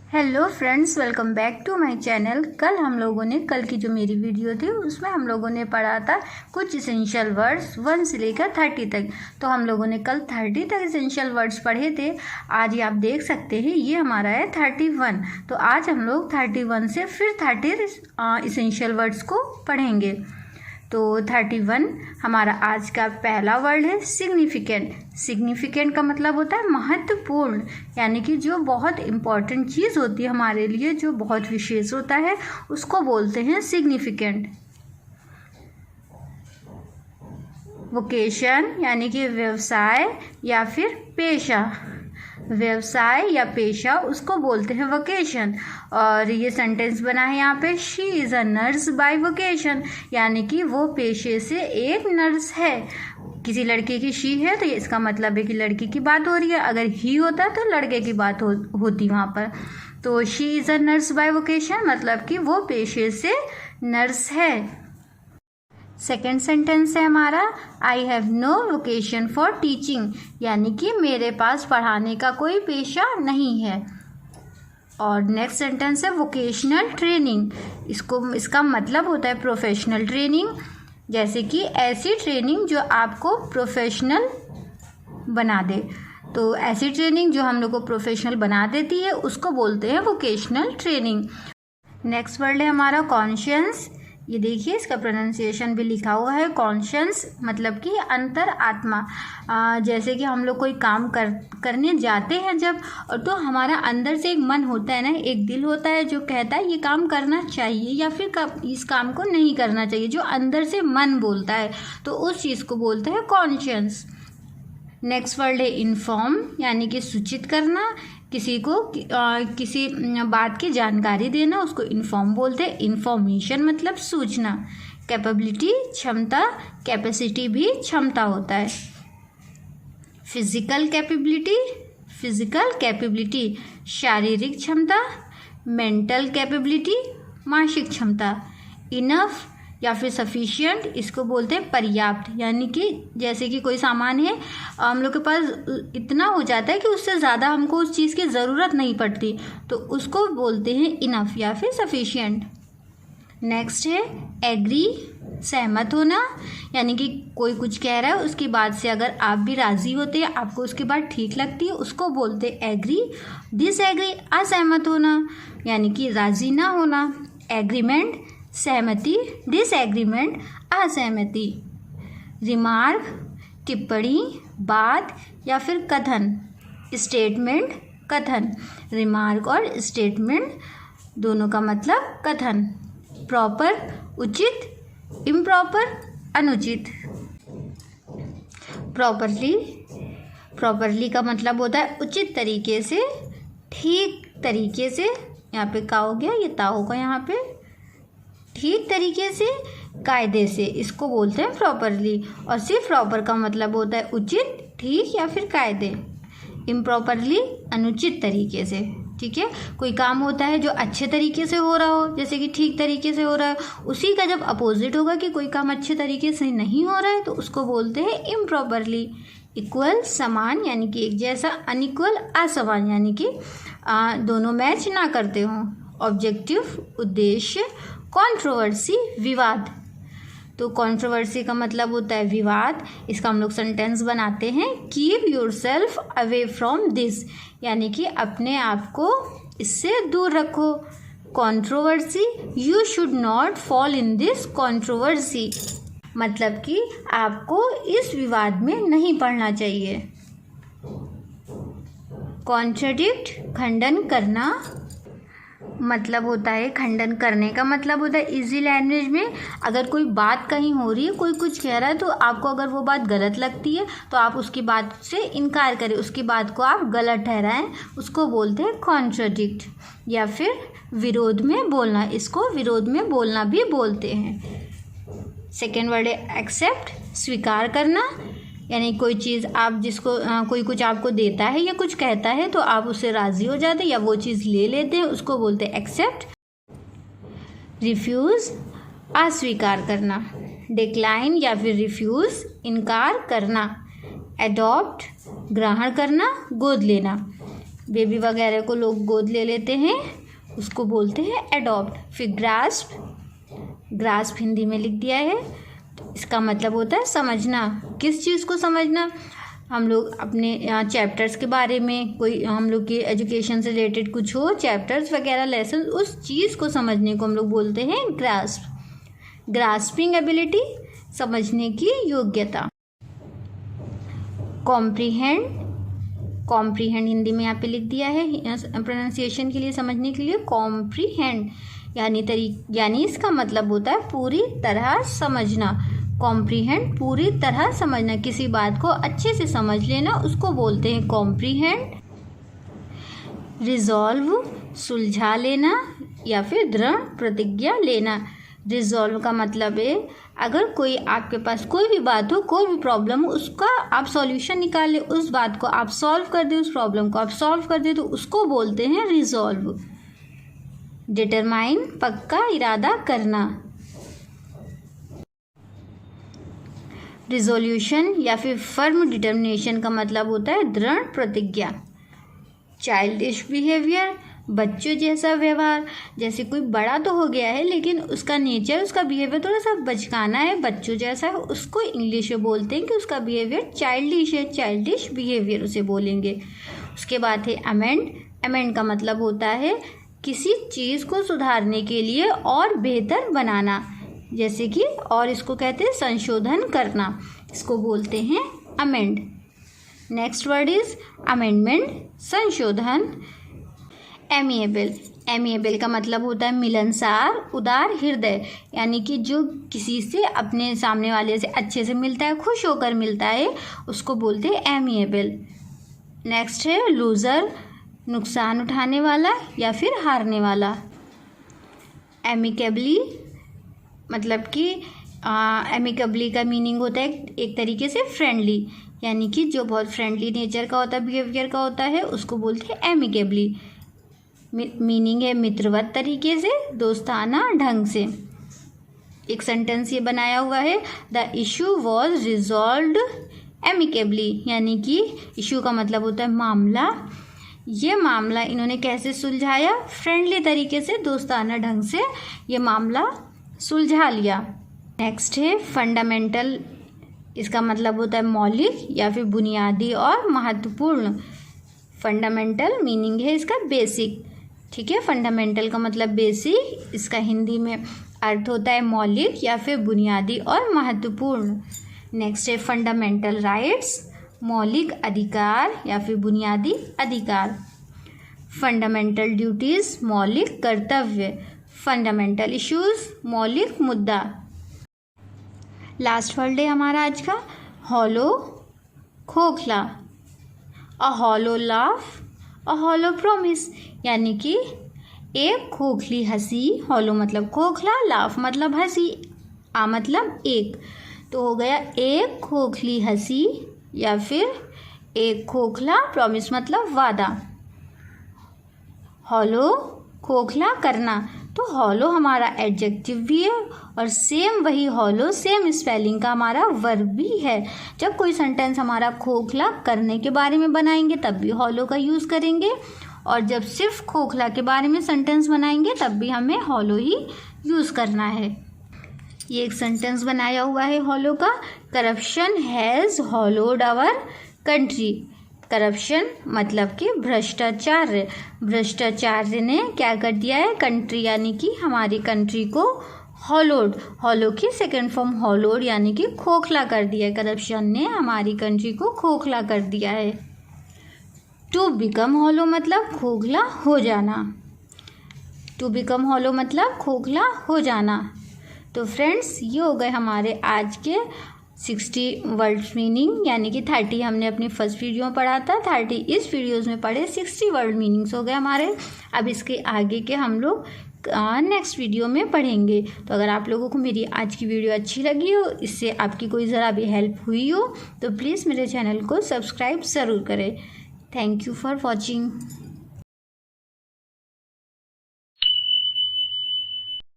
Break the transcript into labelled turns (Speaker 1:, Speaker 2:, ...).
Speaker 1: Hello friends, welcome back to my channel. कल की जो मेरी वीडियो थी उसमें हम लोगों ने पढ़ा था कुछ इसेंशियल वर्ड्स 1 से लेकर 30 तक। तो हम लोगों ने कल 30 तक इसेंशियल वर्ड्स पढ़े थे। आज ये आप देख सकते हैं, ये हमारा है 31। तो आज हम लोग 31 से फिर 30 इसेंशियल वर्ड्स को पढ़ेंगे। तो 31 हमारा आज का पहला वर्ड है सिग्निफिकेंट। सिग्निफिकेंट का मतलब होता है महत्वपूर्ण, यानी कि जो बहुत इम्पॉर्टेंट चीज़ होती है हमारे लिए, जो बहुत विशेष होता है, उसको बोलते हैं सिग्निफिकेंट। वोकेशन यानी कि व्यवसाय या फिर पेशा, व्यवसाय या पेशा उसको बोलते हैं वोकेशन। और ये सेंटेंस बना है यहाँ पे, she is a nurse by vocation, यानी कि वो पेशे से एक नर्स है। किसी लड़के की शी है तो ये इसका मतलब है कि लड़की की बात हो रही है। अगर ही होता तो लड़के की बात होती वहाँ पर। तो she is a nurse by vocation मतलब कि वो पेशे से नर्स है। सेकेंड सेंटेंस है हमारा, I have no vocation for teaching, यानी कि मेरे पास पढ़ाने का कोई पेशा नहीं है। और नेक्स्ट सेंटेंस है वोकेशनल ट्रेनिंग। इसका मतलब होता है प्रोफेशनल ट्रेनिंग, जैसे कि ऐसी ट्रेनिंग जो आपको प्रोफेशनल बना दे। तो ऐसी ट्रेनिंग जो हम लोग को प्रोफेशनल बना देती है उसको बोलते हैं वोकेशनल ट्रेनिंग। नेक्स्ट वर्ड है हमारा कॉन्शियंस। ये देखिए, इसका प्रोनाउंसिएशन भी लिखा हुआ है। कॉन्शियंस मतलब कि अंतर आत्मा। जैसे कि हम लोग कोई काम करने जाते हैं जब, और तो हमारा अंदर से एक मन होता है ना, एक दिल होता है जो कहता है ये काम करना चाहिए या फिर इस काम को नहीं करना चाहिए, जो अंदर से मन बोलता है, तो उस चीज़ को बोलते हैं कॉन्शियंस। नेक्स्ट वर्ड है इन्फॉर्म, यानी कि सूचित करना, किसी को किसी बात की जानकारी देना, उसको इन्फॉर्म बोलते हैं। इन्फॉर्मेशन मतलब सूचना। कैपेबिलिटी क्षमता, कैपेसिटी भी क्षमता होता है। फिजिकल कैपेबिलिटी शारीरिक क्षमता। मेंटल कैपेबिलिटी मानसिक क्षमता। इनफ या फिर सफिशिएंट, इसको बोलते हैं पर्याप्त, यानी कि जैसे कि कोई सामान है, हम लोग के पास इतना हो जाता है कि उससे ज़्यादा हमको उस चीज़ की ज़रूरत नहीं पड़ती, तो उसको बोलते हैं इनफ या फिर सफिशिएंट। नेक्स्ट है एग्री, सहमत होना, यानी कि कोई कुछ कह रहा है उसकी बात से अगर आप भी राज़ी होते हैं, आपको उसकी बात ठीक लगती है, उसको बोलते हैं एग्री। डिसएग्री असहमत होना, यानी कि राज़ी ना होना। एग्रीमेंट सहमति, डिसएग्रीमेंट असहमति। रिमार्क टिप्पणी, बात या फिर कथन। स्टेटमेंट कथन। रिमार्क और स्टेटमेंट दोनों का मतलब कथन। प्रॉपर उचित, इम्प्रॉपर अनुचित। प्रॉपरली का मतलब होता है उचित तरीके से, ठीक तरीके से। यहाँ पे का हो गया, ये ता होगा यहाँ पे। ठीक तरीके से, कायदे से, इसको बोलते हैं प्रॉपरली। और सिर्फ प्रॉपर का मतलब होता है उचित, ठीक या फिर कायदे। इम्प्रॉपरली अनुचित तरीके से, ठीक है। कोई काम होता है जो अच्छे तरीके से हो रहा हो, जैसे कि ठीक तरीके से हो रहा है, उसी का जब अपोजिट होगा कि कोई काम अच्छे तरीके से नहीं हो रहा है, तो उसको बोलते हैं इम्प्रॉपरली। इक्वल समान, यानी कि एक जैसा। अनइक्वल असमान, यानी कि दोनों मैच ना करते हों। ऑब्जेक्टिव उद्देश्य। कंट्रोवर्सी विवाद। तो कंट्रोवर्सी का मतलब होता है विवाद। इसका हम लोग सेंटेंस बनाते हैं, keep yourself away from this, यानी कि अपने आप को इससे दूर रखो। Controversy, you should not fall in this controversy, मतलब कि आपको इस विवाद में नहीं पड़ना चाहिए। कॉन्ट्रडिक्ट खंडन करना, मतलब होता है खंडन करने का मतलब होता है इजी लैंग्वेज में, अगर कोई बात कहीं हो रही है, कोई कुछ कह रहा है, तो आपको अगर वो बात गलत लगती है तो आप उसकी बात से इनकार करें, उसकी बात को आप गलत ठहराएं, उसको बोलते हैं कॉन्ट्रडिक्ट। या फिर विरोध में बोलना, इसको विरोध में बोलना भी बोलते हैं। सेकेंड वर्ड है एक्सेप्ट, स्वीकार करना, यानी कोई चीज़ आप जिसको कोई कुछ आपको देता है या कुछ कहता है तो आप उससे राज़ी हो जाते हैं या वो चीज़ ले लेते हैं, उसको बोलते हैं एक्सेप्ट। रिफ्यूज़ अस्वीकार करना। डिक्लाइन या फिर रिफ्यूज़ इनकार करना। एडॉप्ट ग्रहण करना, गोद लेना। बेबी वगैरह को लोग गोद ले लेते हैं, उसको बोलते हैं एडॉप्ट। फिर ग्रास्प, ग्रास्प हिंदी में लिख दिया है, इसका मतलब होता है समझना। किस चीज़ को समझना? हम लोग अपने चैप्टर्स के बारे में, कोई हम लोग की एजुकेशन से रिलेटेड कुछ हो, चैप्टर्स वगैरह लेसन, उस चीज़ को समझने को हम लोग बोलते हैं ग्रास्प। ग्रास्पिंग एबिलिटी, समझने की योग्यता। कॉम्प्रीहेंड, कॉम्प्रीहेंड हिंदी में यहाँ पे लिख दिया है प्रोनाउंसिएशन के लिए, समझने के लिए। कॉम्प्रीहेंड यानी इसका मतलब होता है पूरी तरह समझना। कॉम्प्रीहेंड, पूरी तरह समझना, किसी बात को अच्छे से समझ लेना, उसको बोलते हैं कॉम्प्रीहेंड। रिजॉल्व, सुलझा लेना या फिर दृढ़ प्रतिज्ञा लेना। रिजॉल्व का मतलब है अगर कोई आपके पास कोई भी बात हो, कोई भी प्रॉब्लम हो, उसका आप सॉल्यूशन निकाल ले, उस बात को आप सॉल्व कर दे, उस प्रॉब्लम को आप सॉल्व कर दे, तो उसको बोलते हैं रिजॉल्व। डिटरमाइन, पक्का इरादा करना। रिजोल्यूशन या फिर फर्म डिटर्मिनेशन का मतलब होता है दृढ़ प्रतिज्ञा। चाइल्डिश बिहेवियर, बच्चों जैसा व्यवहार। जैसे कोई बड़ा तो हो गया है लेकिन उसका नेचर, उसका बिहेवियर थोड़ा सा बचकाना है, बच्चों जैसा है, उसको इंग्लिश में बोलते हैं कि उसका बिहेवियर चाइल्डिश है, चाइल्डिश बिहेवियर उसे बोलेंगे। उसके बाद है अमेंड। अमेंड का मतलब होता है किसी चीज़ को सुधारने के लिए और बेहतर बनाना, जैसे कि, और इसको कहते हैं संशोधन करना, इसको बोलते हैं amend. Next word is amendment, संशोधन। एमिएबल, एमिएबल का मतलब होता है मिलनसार, उदार हृदय, यानी कि जो किसी से, अपने सामने वाले से अच्छे से मिलता है, खुश होकर मिलता है, उसको बोलते हैं एमिएबल। नेक्स्ट है लूज़र, नुकसान उठाने वाला या फिर हारने वाला। एमिकेबली, मतलब कि एमिकेबली का मीनिंग होता है एक तरीके से फ्रेंडली, यानी कि जो बहुत फ्रेंडली नेचर का होता है, बिहेवियर का होता है, उसको बोलते हैं एमिकेबली। मीनिंग है मित्रवत तरीके से, दोस्ताना ढंग से। एक सेंटेंस ये बनाया हुआ है, the issue was resolved amicably, यानी कि इशू का मतलब होता है मामला, ये मामला इन्होंने कैसे सुलझाया? फ्रेंडली तरीके से, दोस्ताना ढंग से ये मामला सुलझा लिया। नेक्स्ट है फंडामेंटल, इसका मतलब होता है मौलिक या फिर बुनियादी और महत्वपूर्ण। फंडामेंटल मीनिंग है इसका बेसिक, ठीक है। फंडामेंटल का मतलब बेसिक, इसका हिंदी में अर्थ होता है मौलिक या फिर बुनियादी और महत्वपूर्ण। नेक्स्ट है फंडामेंटल राइट्स, मौलिक अधिकार या फिर बुनियादी अधिकार। फंडामेंटल ड्यूटीज, मौलिक कर्तव्य। फंडामेंटल इश्यूज, मौलिक मुद्दा। लास्ट वर्ड है हमारा आज का हॉलो, खोखला। A hollow laugh, a hollow promise, यानी कि एक खोखली हंसी। हॉलो मतलब खोखला, लाफ मतलब हंसी, आ मतलब एक, तो हो गया एक खोखली हंसी या फिर एक खोखला प्रॉमिस मतलब वादा। हॉलो, खोखला करना, तो हॉलो हमारा एडजेक्टिव भी है और सेम वही हॉलो, सेम स्पेलिंग का हमारा वर्ब भी है। जब कोई सेंटेंस हमारा खोखला करने के बारे में बनाएंगे तब भी हॉलो का यूज़ करेंगे, और जब सिर्फ खोखला के बारे में सेंटेंस बनाएंगे तब भी हमें हॉलो ही यूज़ करना है। ये एक सेंटेंस बनाया हुआ है हॉलो का, corruption has hollowed our country. Corruption मतलब कि भ्रष्टाचार, भ्रष्टाचार्य ने क्या कर दिया है? कंट्री यानी कि हमारी कंट्री को हॉलोड, हॉलो की सेकेंड फॉर्म हॉलोड यानी कि खोखला कर दिया है। करप्शन ने हमारी कंट्री को खोखला कर दिया है। टू बिकम हॉलो मतलब खोखला हो जाना। टू बिकम हॉलो मतलब खोखला हो जाना। तो फ्रेंड्स, ये हो गए हमारे आज के 60 वर्ड्स मीनिंग, यानी कि 30 हमने अपनी फर्स्ट वीडियो में पढ़ा था, 30 इस वीडियोज़ में पढ़े, 60 वर्ड मीनिंग्स हो गए हमारे। अब इसके आगे के हम लोग नेक्स्ट वीडियो में पढ़ेंगे। तो अगर आप लोगों को मेरी आज की वीडियो अच्छी लगी हो, इससे आपकी कोई ज़रा भी हेल्प हुई हो, तो प्लीज़ मेरे चैनल को सब्सक्राइब ज़रूर करें। Thank you for watching.